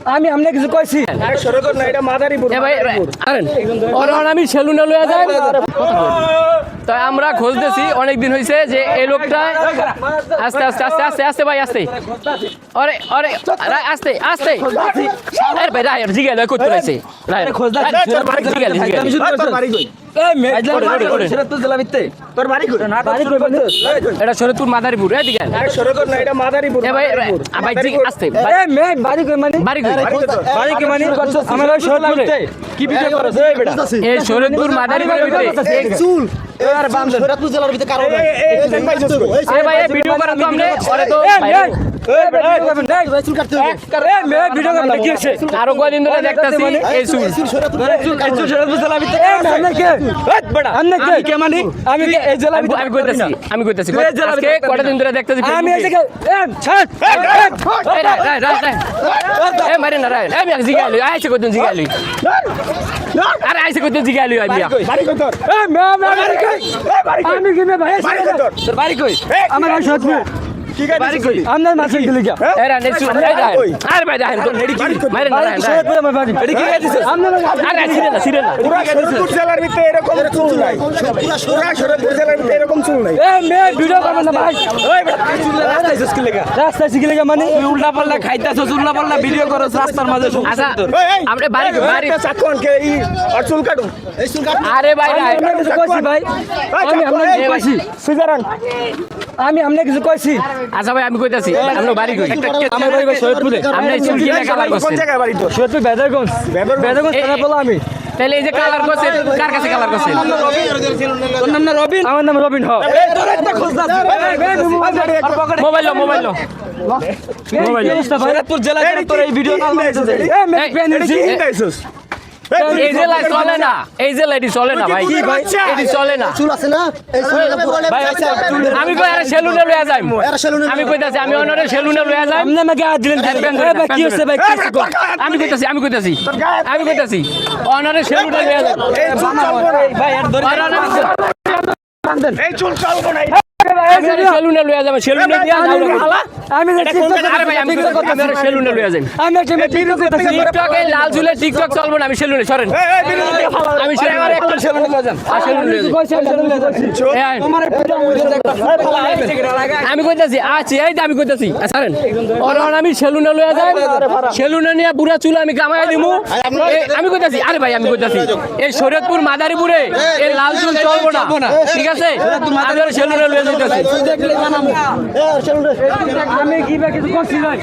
আমি আমনে কিছু কইছি আমি সেলুনে লইয়া যাই তো আমরা খুঁজতেছি অনেকদিন হয়েছে যে এই লোকটা আস্তে আস্তে আস্তে আস্তে আস্তে ভাই আস্তে আরে আরে আস্তে আস্তে আরে ভাই রায় জিগাল করতে রয়েছে এটা শরৎপুর মাদারীপুর এদিকে শরৎপুর মাদারীপুর ভিডিও করা তো আমরা আরো কয়দিন ধরে দেখতেছি এই আমি কইতাছি কয়টা দিন ধরে দেখতেছি মারি না রায় আমি জিগাইলি আইসে কদিন জিগাইলি আরে আইসে কদিন জিগাইলি আমি বাড়ি কই আমার আপনার মাছের দিলে কি আরে ভাই দেখেন তো নেড়ি কি মারেন না এডি কি গাইছে আরে ছিড়ে না পুরো শরৎপুর জেলার ভিতরে এরকম চুল নাই পুরো শরৎপুর জেলার ভিতরে এরকম চুল নাই এ মে ভিডিও করবেন না ভাই ওই রাস্তায় কি লাগা রাস্তায় কি লাগা মানে তুই উল্টা পাল্টা খাইতাছস উল্টা পাল্টা ভিডিও করছ রাস্তার মাঝে আচ্ছা আমরা বাড়ি চাকন কে এই চুল কাটো এই চুল কাটো আরে ভাই আমি কিছু কইছি ভাই আমি আপনাকে কইছি সুজারান আমি আমনে কিছু কইছি আচ্ছা ভাই আমি কইতাছি আমরা বাড়ি কই আমার বাড়ি সৈয়দপুরে আমরা চুল কি কালার করছি কোন জায়গায় বাড়ি তো সৈয়দপুর বেদারগঞ্জ থানা বলা আমি তাহলে এই যে কালার করছে কার কাছে কালার করছে তোর নাম না রবিন আমার নাম রবিন হ তোর একটা খোঁজ না মোবাইল সৈয়দপুর জেলায় তোর এই ভিডিও কল করছিস এই জেলায় চলে না এই জেলায় চলে না ভাই এটি চলে না চুল আছে না আমি কই আরে সেলুনে লইয়া যাই আমি কইতাছি আমি অনরে সেলুনে লইয়া যাই আপনি আমাকে আ দিলেন ভাই কি হচ্ছে ভাই আমি কইতাছি অনরে সেলুনে লইয়া যাই ভাই আর ধরে এই চুল চলবো না সেলুনে লইয়া যাবে সেলুনে দিয়া আমি সেলুনে লইয়া যাই আমি টিকটকে লাল চুলে টিকটক চলবো না আমি সেলুনে সরেন আমি সেলুনে লইয়া যাম আমি কইতাছি আছি এই আমি কইতাছি সরেন অরন আমি সেলুনে লইয়া যাই সেলুনে নিয়ে বুড়া চুল আমি কামাই দিমু আমি কইতাছি আরে ভাই আমি কইতাছি এই শরীয়তপুর মাদারীপুরে এই লাল চুল চলবো না ঠিক আছে আমি সেলুনে লইয়া যাইতাছি আমি কি বা কিছু করছি ভাই